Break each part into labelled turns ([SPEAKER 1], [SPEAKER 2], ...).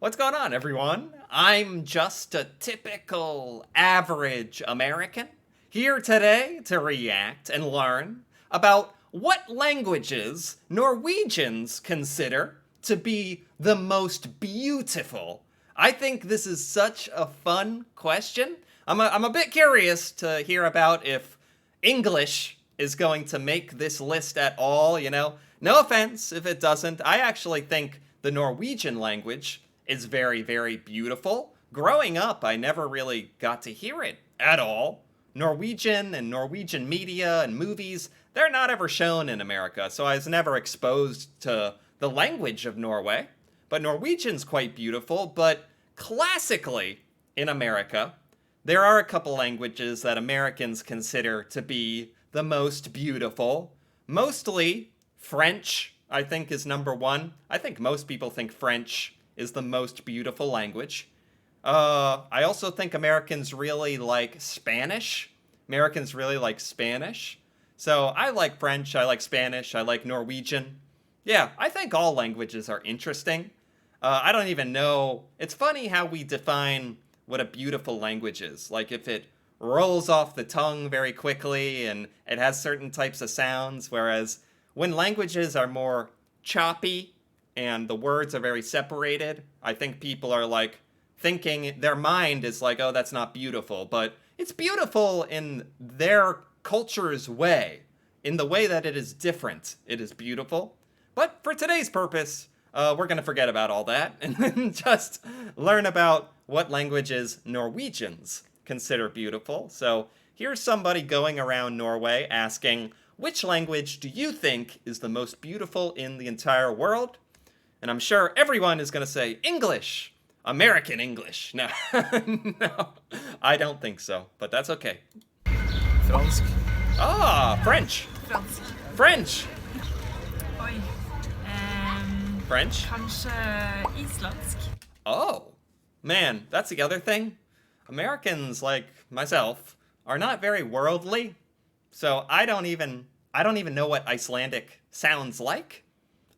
[SPEAKER 1] What's going on, everyone? I'm just a typical average American here today to react and learn about what languages Norwegians consider to be the most beautiful. I think this is such a fun question. I'm a bit curious to hear about if English is going to make this list at all, you know. No offense if it doesn't. I actually think the Norwegian language is very, very beautiful. Growing up, I never really got to hear it at all. Norwegian and Norwegian media and movies, they're not ever shown in America, so I was never exposed to the language of Norway. But Norwegian's quite beautiful, but classically in America, there are a couple languages that Americans consider to be the most beautiful. Mostly French, I think, is number one. I think most people think French is the most beautiful language. I also think Americans really like Spanish. Americans really like Spanish. So I like French, I like Spanish, I like Norwegian. Yeah, I think all languages are interesting. I don't even know. It's funny how we define what a beautiful language is. Like if it rolls off the tongue very quickly and it has certain types of sounds, whereas when languages are more choppy and the words are very separated, I think people are like thinking, their mind is like, oh, that's not beautiful, but it's beautiful in their culture's way, in the way that it is different. It is beautiful. But for today's purpose, we're going to forget about all that and just learn about what languages Norwegians consider beautiful. So here's somebody going around Norway asking, which language do you think is the most beautiful in the entire world? And I'm sure everyone is going to say English, American English. No, no, I don't think so, but that's okay.
[SPEAKER 2] Fransk.
[SPEAKER 1] Ah, French.
[SPEAKER 3] Fransk.
[SPEAKER 1] French.
[SPEAKER 3] Oi.
[SPEAKER 1] French.
[SPEAKER 3] Kanskje islandsk.
[SPEAKER 1] Oh, man, that's the other thing. Americans, like myself, are not very worldly, so I don't even know what Icelandic sounds like.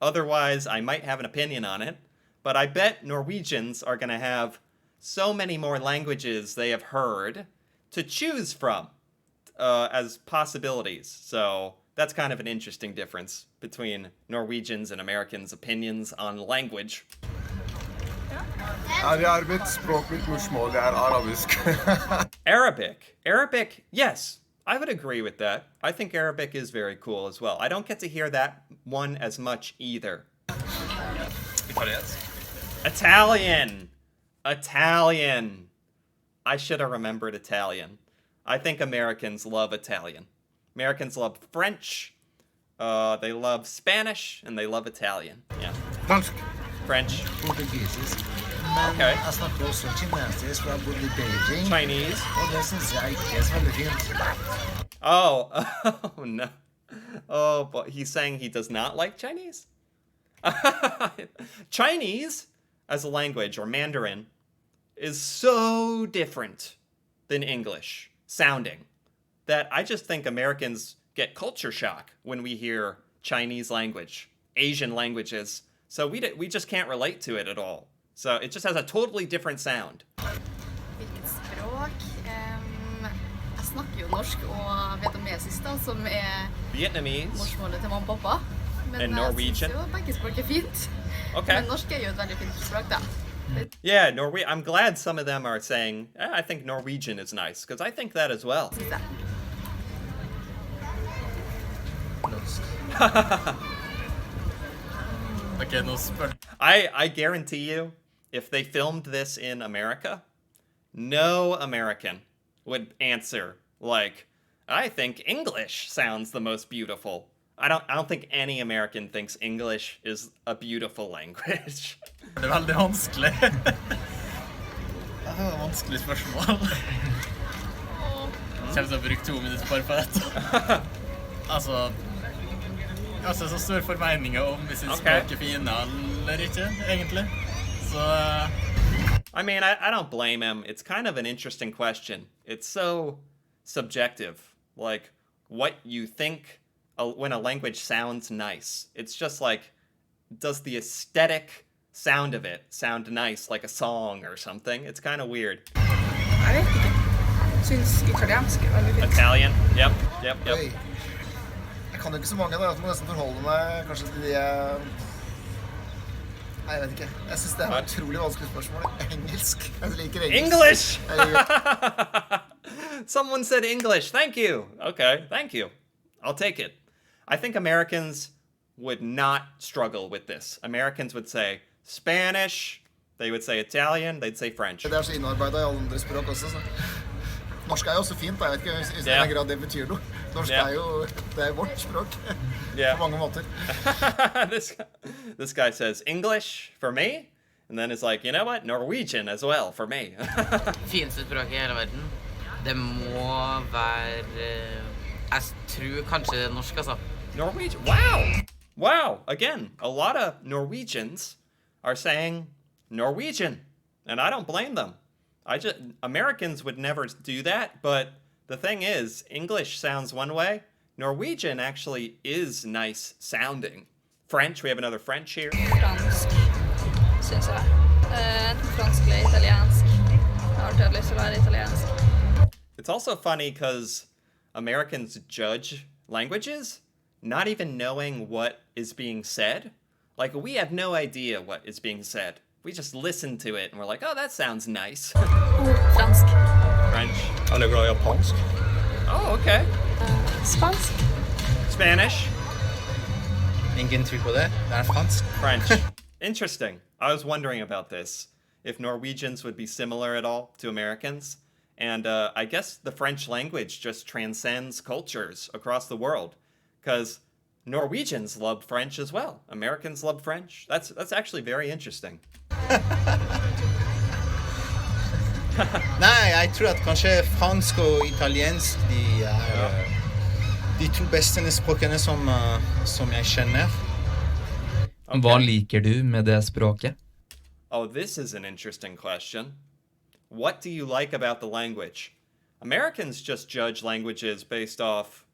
[SPEAKER 1] Otherwise, I might have an opinion on it. But I bet Norwegians are going to have so many more languages they have heard to choose from as possibilities. So that's kind of an interesting difference between Norwegians and Americans' opinions on language.
[SPEAKER 2] Mitt språk, mitt morsmål, det arabisk.
[SPEAKER 1] Arabic. Arabic, yes, I would agree with that. I think Arabic is very cool as well. I don't get to hear that one as much either. Italian. Italian. I should have remembered Italian. I think Americans love Italian. Americans love French. They love Spanish, and they love Italian. Yeah.
[SPEAKER 2] Fransk.
[SPEAKER 1] French.
[SPEAKER 4] Portugisisk.
[SPEAKER 1] Okay.
[SPEAKER 4] Jeg snakker også kinesisk, for jeg har bodd i Beijing.
[SPEAKER 1] Chinese.
[SPEAKER 4] Og det synes jeg ikke er så veldig fint.
[SPEAKER 1] Oh, oh no. Oh, but he's saying he does not like Chinese? Chinese, as a language, or Mandarin, is so different than English sounding that I just think Americans get culture shock when we hear Chinese language, Asian languages. So we just can't relate to it at all. So it just has a totally different sound.
[SPEAKER 3] Hvilket språk? Jeg snakker jo norsk og vietnamesisk, da, som
[SPEAKER 1] Vietnamese.
[SPEAKER 3] morsmålet til mamma og pappa. Men
[SPEAKER 1] And
[SPEAKER 3] jeg
[SPEAKER 1] Norwegian.
[SPEAKER 3] synes jo begge språk er fint.
[SPEAKER 1] Okay.
[SPEAKER 3] Men norsk er jo et veldig fint språk, da.
[SPEAKER 1] Yeah, I'm glad some of them are saying, I think Norwegian is nice, because I think that as well.
[SPEAKER 3] Synes jeg.
[SPEAKER 2] Ok, nå spør
[SPEAKER 1] I guarantee you, if they filmed this in America, no American would answer like, I think English sounds the most beautiful. I don't think any American thinks English is a beautiful language.
[SPEAKER 2] Det veldig vanskelig. Det er vanskelig spørsmål. Jeg kommer til å bruke 2 minutter bare på dette. Altså, så store formeninger om hvis språk er fine eller ikke, egentlig. Så...
[SPEAKER 1] I mean, I don't blame him. It's kind of an interesting question. It's so subjective, like what you think when a language sounds nice. It's just like, does the aesthetic sound of it sound nice, like a song or something. It's kind of weird.
[SPEAKER 5] Jeg vet ikke. Syns italiensk er veldig fint.
[SPEAKER 1] Italian, yep.
[SPEAKER 6] Oi. Jeg kan jo ikke så mange, da. Jeg må nesten forholde meg kanskje til de Nei, jeg vet ikke. Jeg synes det et utrolig vanskelig spørsmål. Engelsk. Jeg liker engelsk.
[SPEAKER 1] Someone said English. Thank you. Okay, thank you. I'll take it. I think Americans would not struggle with this. Americans would say Spanish, they would say Italian, they'd say French.
[SPEAKER 6] Det så innarbeidet I alle andre språk også, så. Norsk jo så fint, da. Jeg vet ikke I den grad det betyr noe. Norsk jo, det vårt språk på mange måter.
[SPEAKER 1] This guy says English for me, and then it's like, you know what, Norwegian as well for me.
[SPEAKER 7] Fineste språket I hele verden. Det må være, jeg tror kanskje det norsk, altså.
[SPEAKER 1] Norwegian, wow! Wow, again, a lot of Norwegians are saying Norwegian, and I don't blame them. Americans would never do that, but the thing is, English sounds one way. Norwegian actually is nice sounding. French, we have another French here.
[SPEAKER 5] Fransk, synes jeg. Enten fransk eller italiensk. Jeg har alltid lyst til å være italiensk.
[SPEAKER 1] It's also funny because Americans judge languages not even knowing what is being said. Like, we have no idea what is being said. We just listen to it and we're like, oh, that sounds nice.
[SPEAKER 5] Fransk.
[SPEAKER 1] French.
[SPEAKER 8] Han glad I japansk.
[SPEAKER 1] Oh, okay.
[SPEAKER 5] Spansk.
[SPEAKER 1] Spanish.
[SPEAKER 4] Ingen tror på det. Det fransk.
[SPEAKER 1] French. Interesting. I was wondering about this. If Norwegians would be similar at all to Americans. And I guess the French language just transcends cultures across the world. Because Norwegians love French as well. Americans love French. That's actually very interesting.
[SPEAKER 4] Nei, jeg tror at kanskje fransk og italiensk de to beste språkene som jeg kjenner.
[SPEAKER 1] Okay.
[SPEAKER 9] Hva liker du med det språket?
[SPEAKER 1] Oh, this is an interesting question. What do you like about the language? Americans just judge languages based off,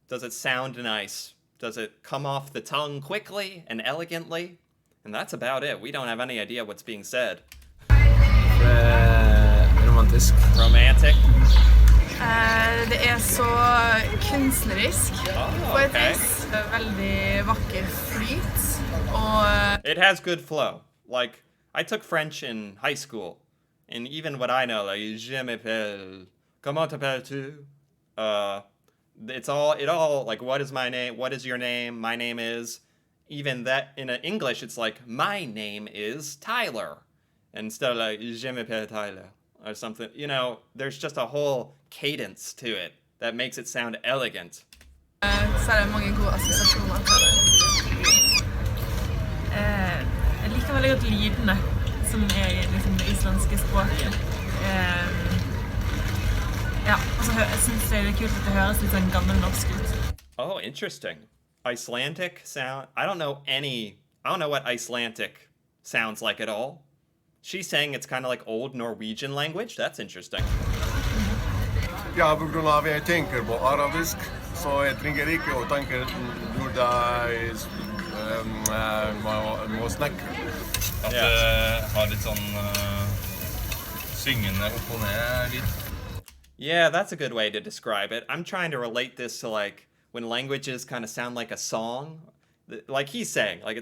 [SPEAKER 1] does it sound nice? Does it come off the tongue quickly and elegantly? And that's about it. We don't have any idea what's being said.
[SPEAKER 8] Romantisk.
[SPEAKER 1] Romantic?
[SPEAKER 5] Det så kunstnerisk på et vis. Veldig vakker flyt.
[SPEAKER 1] It has good flow. Like, I took French in high school. And even what I know, like, je m'appelle, comment t'appelles-tu? It all, like, what is my name? What is your name? My name is. Even that, in English, it's like, my name is Tyler. Instead of like, je m'appelle Tyler. Or something. You know, there's just a whole cadence to it that makes it sound elegant.
[SPEAKER 5] Så det mange gode assosiasjoner til det. Jeg liker veldig godt lydene som I liksom, det islandske språket. Ja, og så synes jeg det kult at det høres litt sånn gammelnorsk ut.
[SPEAKER 1] Oh, interesting. Icelandic sound. I don't know what Icelandic sounds like at all. She's saying it's kind of like old Norwegian language. That's interesting.
[SPEAKER 8] Ja, på grunn av jeg tenker på arabisk, så jeg trenger ikke å tenke når jeg må snakke. At det har litt sånn syngende opp og ned lyd.
[SPEAKER 1] Yeah, that's a good way to describe it. I'm trying to relate this to like when languages kind of sound like a song. Like he's saying, like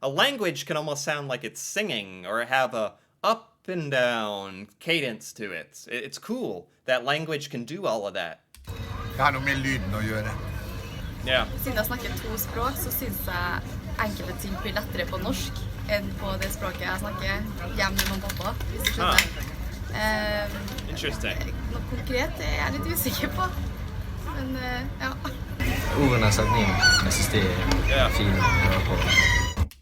[SPEAKER 1] a language can almost sound like it's singing or have a up and down cadence to it. It's cool that language can do all of that.
[SPEAKER 8] Det har noe med lyden å gjøre.
[SPEAKER 1] Yeah.
[SPEAKER 3] Siden jeg snakker to språk, så synes jeg enkelte ting blir lettere på norsk enn på det språket jeg snakker hjemme med mamma og pappa, hvis du skjønner.
[SPEAKER 1] Interesting.
[SPEAKER 3] Noe konkret jeg litt usikker på, men ja.
[SPEAKER 4] Ordene setningen, jeg synes de fine å høre på.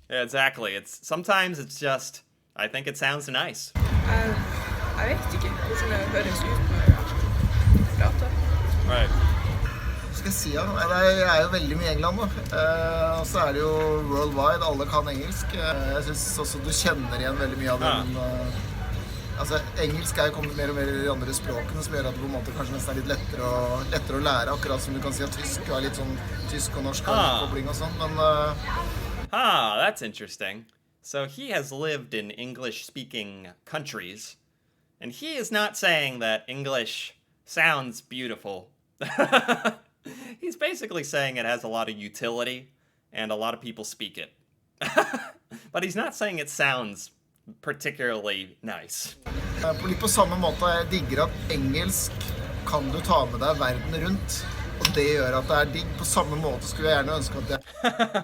[SPEAKER 1] Yeah, exactly. Sometimes it's just, I think it sounds nice.
[SPEAKER 5] Jeg vet ikke hvordan det høres ut når jeg prater.
[SPEAKER 1] Right.
[SPEAKER 6] Skal jeg si, ja, jeg jo veldig mye I England nå, og så det jo worldwide, alle kan engelsk. Jeg synes også du kjenner igjen veldig mye av den. Altså, engelsk jo kommet mer og mer I de andre språkene, som gjør at det på en måte kanskje nesten litt lettere å lære, akkurat som du kan si at tysk litt sånn tysk og norsk og kobling og sånn, men...
[SPEAKER 1] That's interesting. So he has lived in English-speaking countries, and he is not saying that English sounds beautiful. He's basically saying it has a lot of utility, and a lot of people speak it. But he's not saying it sounds particularly nice.
[SPEAKER 6] Litt på samme måte, jeg digger at engelsk kan du ta med deg verden rundt. Og det gjør at det er digg. På samme måte skulle jeg gjerne ønske at jeg...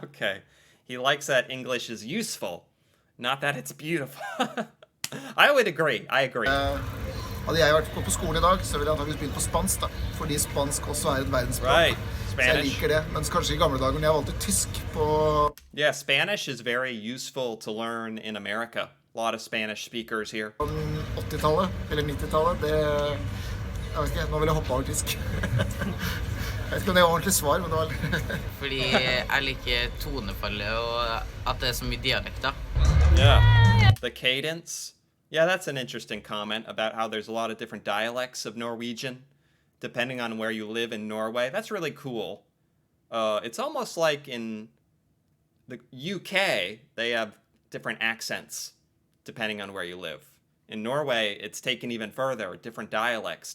[SPEAKER 1] Okay. He likes that English is useful, not that it's beautiful. I would agree. I agree.
[SPEAKER 6] Hadde jeg vært på skolen i dag, så ville jeg antageligvis begynt på spansk da. Fordi spansk også er et verdensspråk.
[SPEAKER 1] Right.
[SPEAKER 6] Så jeg liker det. Mens kanskje i gamle dager når jeg valgte tysk på...
[SPEAKER 1] Yeah, Spanish is very useful to learn in America. A lot of Spanish speakers here.
[SPEAKER 6] 80-tallet, eller 90-tallet, det... Jeg vet ikke, nå vil jeg hoppe over tysk. Jeg vet ikke om det er ordentlig svar, men det var...
[SPEAKER 7] Fordi jeg liker tonefallet og at det er så mye dialekter.
[SPEAKER 1] Yeah. The cadence. Yeah, that's an interesting comment about how there's a lot of different dialects of Norwegian, depending on where you live in Norway. That's really cool. It's almost like in the UK, they have different accents, depending on where you live. In Norway, it's taken even further, different dialects,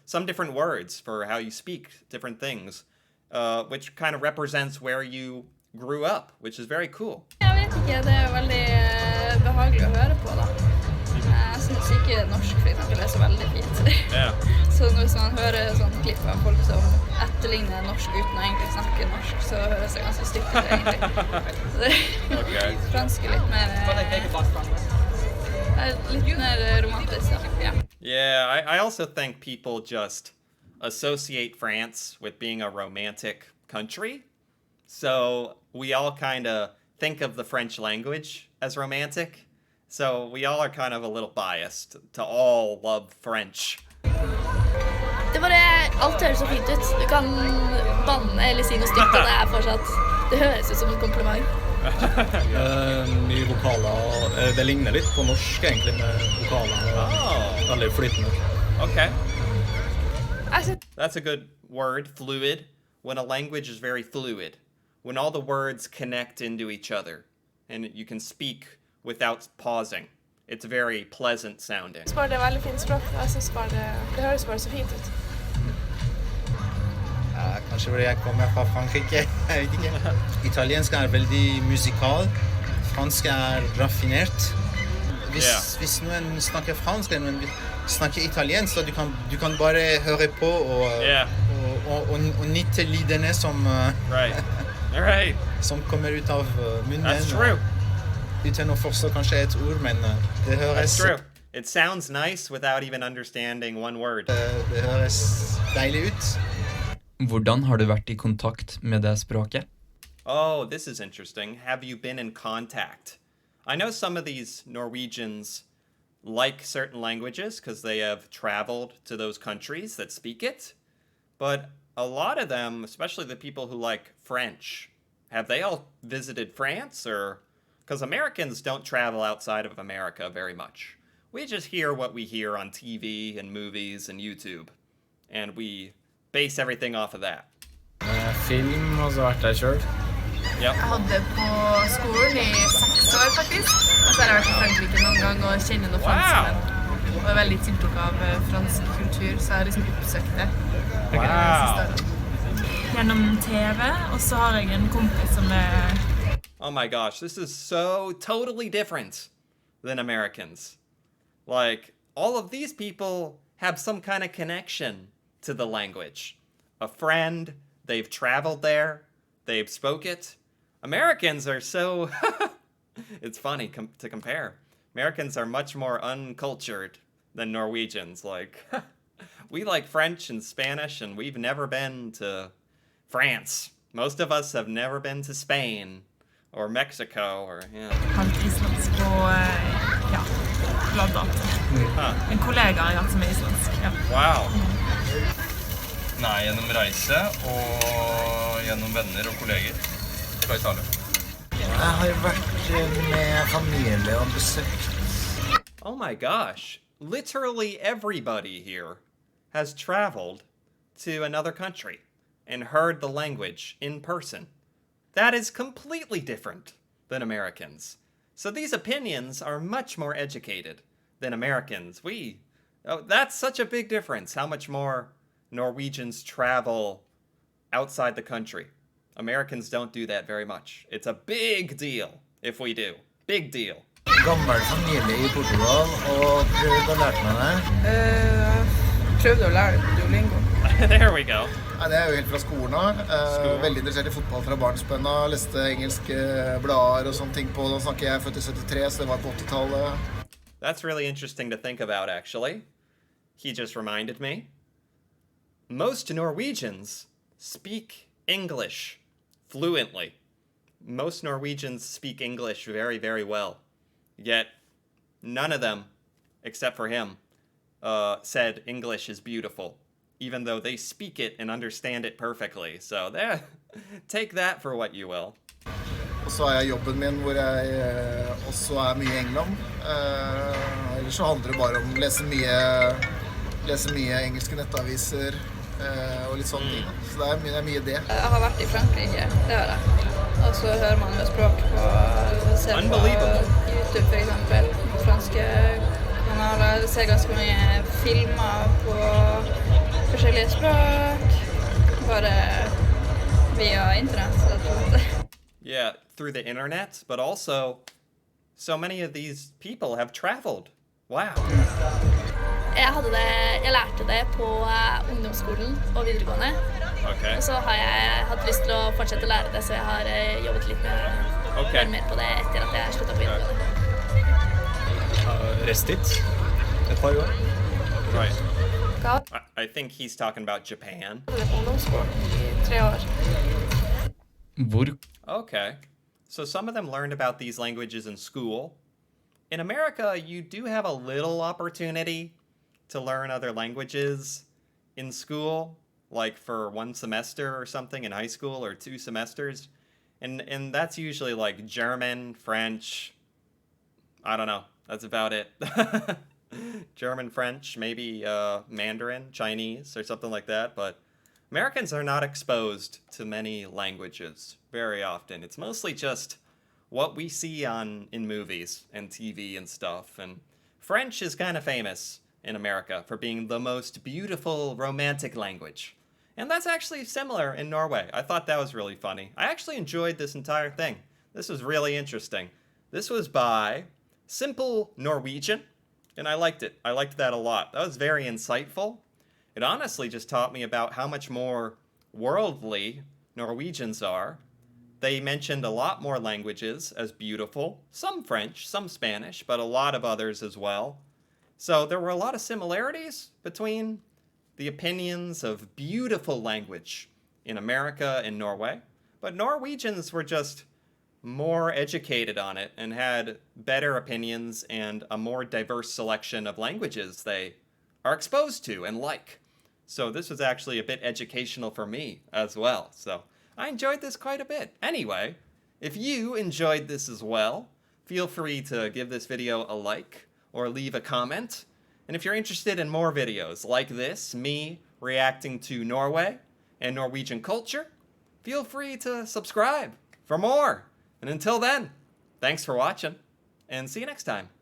[SPEAKER 1] some different words for how you speak different things, which kind of represents where you grew up, which is very cool.
[SPEAKER 5] Jeg vet ikke, det er veldig behagelig å høre på da. Jeg synes ikke norsk for eksempel er så veldig fint.
[SPEAKER 1] Yeah.
[SPEAKER 5] Så hvis man hører sånn klipp av folk som etterligner norsk uten å egentlig snakke norsk, så høres det ganske stygt ut egentlig.
[SPEAKER 1] Okay.
[SPEAKER 5] Fransk er litt mer romantisk da. Yeah.
[SPEAKER 1] Yeah, I also think people just associate France with being a romantic country. So we all kind of think of the French language as romantic. So we all are kind of a little biased to all love French.
[SPEAKER 10] Det bare, alt høres så fint ut. Du kan banne eller si noe stygt, og det er fortsatt, det høres ut som et kompliment.
[SPEAKER 4] Mye vokaler, det ligner litt på norsk egentlig med vokaler, veldig flytende.
[SPEAKER 1] Okay. That's a good word, fluid. When a language is very fluid. When all the words connect into each other and you can speak without pausing. It's very pleasant sounding.
[SPEAKER 11] Det er veldig fint språk. Jeg synes det høres bare så fint ut.
[SPEAKER 12] Kanskje fordi jeg kommer fra Frankrike, jeg vet ikke. Italiensk er veldig musikal, fransk er raffinert. Hvis noen snakker fransk eller noen snakker italiensk, så du kan bare høre på og nytte lydene som som kommer ut av munnen.
[SPEAKER 1] That's true.
[SPEAKER 12] Uten å forstå kanskje et ord, men det høres...
[SPEAKER 1] That's true. It sounds nice without even understanding one word.
[SPEAKER 12] Det høres deilig ut.
[SPEAKER 9] Hvordan har du vært I kontakt med det språket?
[SPEAKER 1] Oh, this is interesting. Have you been in contact? I know some of these Norwegians like certain languages because they have traveled to those countries that speak it. But a lot of them, especially the people who like French, have they all visited France? Or because Americans don't travel outside of America very much. We just hear what we hear on TV and movies and YouTube. And we base everything off of that.
[SPEAKER 4] Film har vært der selv.
[SPEAKER 3] Yep. Jeg hadde på skolen I 6 år faktisk. Og så har jeg vært I Frankrike noen gang og kjenner noen franskmenn. Og veldig tiltrukket av fransk kultur, så jeg har liksom oppsøkt det.
[SPEAKER 11] Gjennom TV, og så har jeg en kompis som
[SPEAKER 1] Oh my gosh, this is so totally different than Americans. Like, all of these people have some kind of connection to the language. A friend, they've traveled there, they've spoke it. Americans are so... It's funny to compare. Americans are much more uncultured than Norwegians. Like, we like French and Spanish, and we've never been to France. Most of us have never been to Spain or Mexico or, yeah.
[SPEAKER 11] Halvt islandsk og, ja, blant annet. En kollega har jeg hatt som islandsk, ja.
[SPEAKER 1] Wow.
[SPEAKER 13] Nei, gjennom reise og gjennom venner og kolleger fra Italia.
[SPEAKER 6] Jeg har vært med familie og besøkt.
[SPEAKER 1] Oh my gosh. Literally everybody here has traveled to another country and heard the language in person. That is completely different than Americans. So these opinions are much more educated than Americans. That's such a big difference, how much more Norwegians travel outside the country. Americans don't do that very much. It's a big deal if we do. Big deal.
[SPEAKER 6] Gammel familie I Portugal, og prøvde å lære meg det.
[SPEAKER 5] Prøvde å lære Duolingo.
[SPEAKER 1] There we go.
[SPEAKER 6] Det jo helt fra skolen av. Veldig interessert I fotball fra barnsben av. Leste engelske blader og sånne ting på. Nå snakker jeg født I 73, så det var på 80-tallet.
[SPEAKER 1] That's really interesting to think about, actually. He just reminded me. Most Norwegians speak English fluently. Most Norwegians speak English very, very well. Yet, none of them, except for him, said English is beautiful, even though they speak it and understand it perfectly. So take that for what you will.
[SPEAKER 6] Og så jeg jobben min hvor jeg også mye I England. Ellers så handler det bare om å lese mye engelske nettaviser og litt sånne ting. Så det mye det.
[SPEAKER 5] Jeg har vært I Frankrike, det har jeg. Og så hører man jo språk ser på YouTube for eksempel, på franske kanaler. Ser ganske mange filmer på forskjellige språk, bare via internett.
[SPEAKER 1] Yeah, through the internet, but also so many of these people have traveled. Wow.
[SPEAKER 10] Jeg lærte det på ungdomsskolen og videregående.
[SPEAKER 1] Okay.
[SPEAKER 10] Og så har jeg hatt lyst til å fortsette å lære det, så jeg har jobbet litt mer på det etter at jeg sluttet på videregående.
[SPEAKER 4] Restet et par år.
[SPEAKER 1] Right. I think he's talking about Japan. Okay. So some of them learned about these languages in school. In America, you do have a little opportunity to learn other languages in school, like for 1 semester or something in high school, or 2 semesters. And that's usually like German, French, I don't know, that's about it. German, French, maybe Mandarin, Chinese, or something like that, but Americans are not exposed to many languages very often. It's mostly just what we see in movies and TV and stuff. And French is kind of famous in America for being the most beautiful romantic language. And that's actually similar in Norway. I thought that was really funny. I actually enjoyed this entire thing. This was really interesting. This was by Simple Norwegian, and I liked it. I liked that a lot. That was very insightful. It honestly just taught me about how much more worldly Norwegians are. They mentioned a lot more languages as beautiful, some French, some Spanish, but a lot of others as well. So there were a lot of similarities between the opinions of beautiful language in America and Norway, but Norwegians were just more educated on it and had better opinions and a more diverse selection of languages they are exposed to and like. So this was actually a bit educational for me as well. So I enjoyed this quite a bit. Anyway, if you enjoyed this as well, feel free to give this video a like or leave a comment. And if you're interested in more videos like this, me reacting to Norway and Norwegian culture, feel free to subscribe for more. And until then, thanks for watching, and see you next time.